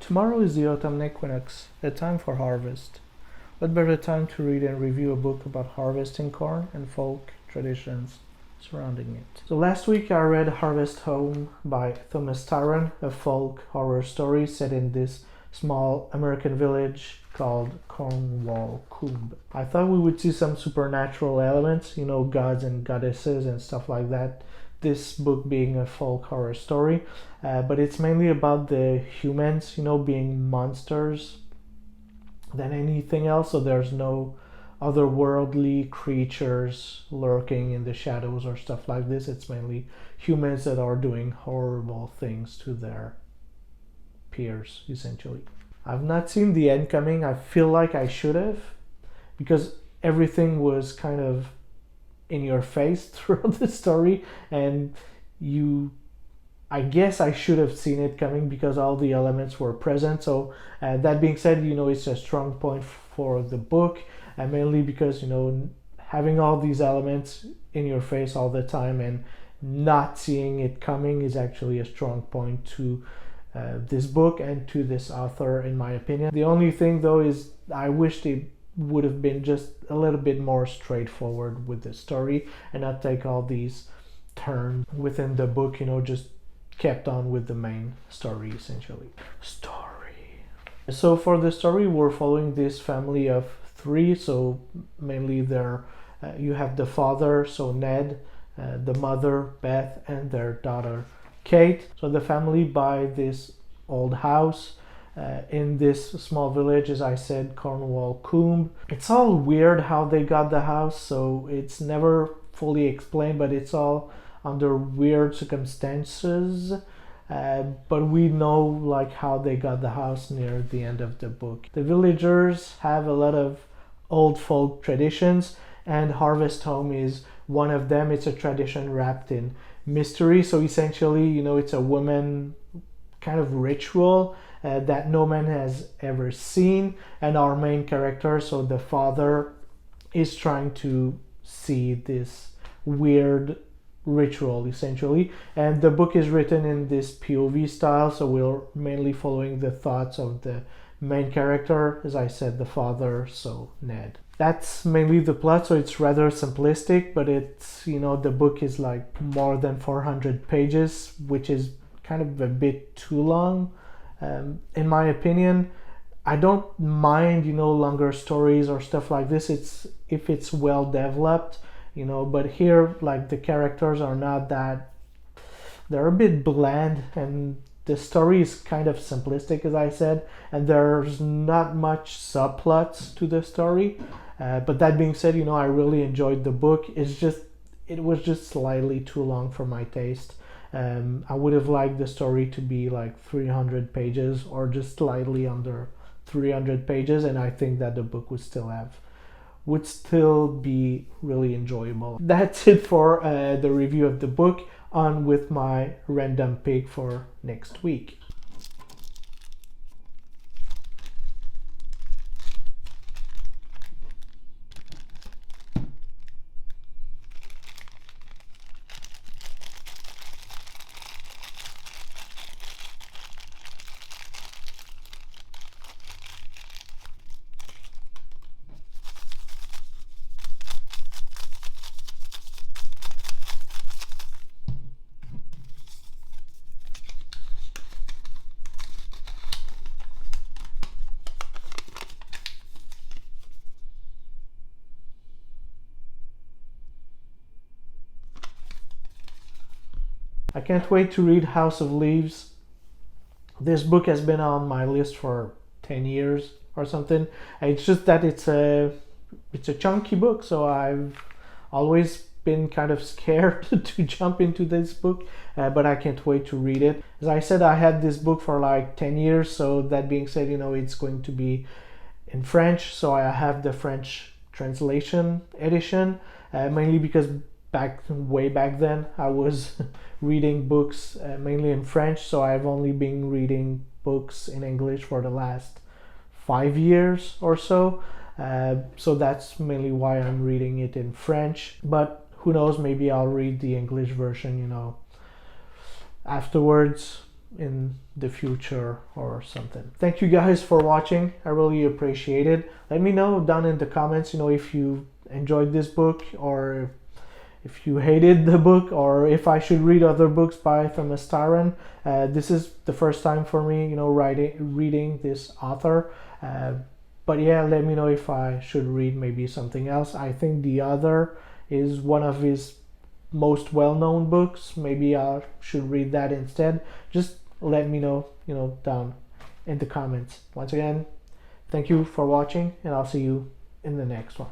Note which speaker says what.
Speaker 1: Tomorrow is the autumn equinox, a time for harvest. What better time to read and review a book about harvesting corn and folk traditions surrounding it? So last week I read Harvest Home by Thomas Tyron, a folk horror story set in this small American village called Cornwall Coombe. I thought we would see some supernatural elements, gods and goddesses and stuff like that. This book being a folk horror story, but it's mainly about the humans, being monsters than anything else. So there's no otherworldly creatures lurking in the shadows or stuff like this. It's mainly humans that are doing horrible things to their peers, essentially. I've not seen the end coming. I feel like I should have, because everything was kind of in your face throughout the story, and I guess I should have seen it coming because all the elements were present. So that being said, it's a strong point for the book, and mainly because having all these elements in your face all the time and not seeing it coming is actually a strong point to this book and to this author, in my opinion. The only thing though is I wished it would have been just a little bit more straightforward with the story and not take all these turns within the book, just kept on with the main story, essentially. So for the story, we're following this family of three. So mainly you have the father, so Ned, the mother, Beth, and their daughter, Kate. So the family buy this old house in this small village, as I said, Cornwall Coombe. It's all weird how they got the house, so it's never fully explained, but it's all under weird circumstances. But we know how they got the house near the end of the book. The villagers have a lot of old folk traditions, and Harvest Home is one of them. It's a tradition wrapped in mystery. So essentially, it's a woman kind of ritual that no man has ever seen, and our main character, so the father, is trying to see this weird ritual, essentially. And the book is written in this POV style, so we're mainly following the thoughts of the main character, as I said, the father, so Ned. That's mainly the plot, so it's rather simplistic, but it's, the book is more than 400 pages, which is kind of a bit too long. In my opinion, I don't mind, longer stories or stuff like this. If it's well developed, but here, the characters are not that, they're a bit bland, and the story is kind of simplistic, as I said, and there's not much subplots to the story. But that being said, I really enjoyed the book. It was just slightly too long for my taste. I would have liked the story to be 300 pages or just slightly under 300 pages, and I think that the book would still be really enjoyable. That's it for the review of the book. On with my random pick for next week. I can't wait to read House of Leaves. This book has been on my list for 10 years or something. It's just that it's a chunky book, so I've always been kind of scared to jump into this book, but I can't wait to read it. As I said, I had this book for 10 years, so that being said, it's going to be in French, so I have the French translation edition, mainly because way back then I was reading books mainly in French, so I've only been reading books in English for the last 5 years or so. So that's mainly why I'm reading it in French, but who knows, maybe I'll read the English version, afterwards. in the future or something. Thank you guys for watching. I really appreciate it. Let me know down in the comments, if you enjoyed this book, or if you hated the book, or if I should read other books by Thomas Tyron. This is the first time for me, reading this author. But yeah, let me know if I should read maybe something else. I think The Other is one of his most well-known books. Maybe I should read that instead. Just let me know, down in the comments. Once again, thank you for watching, and I'll see you in the next one.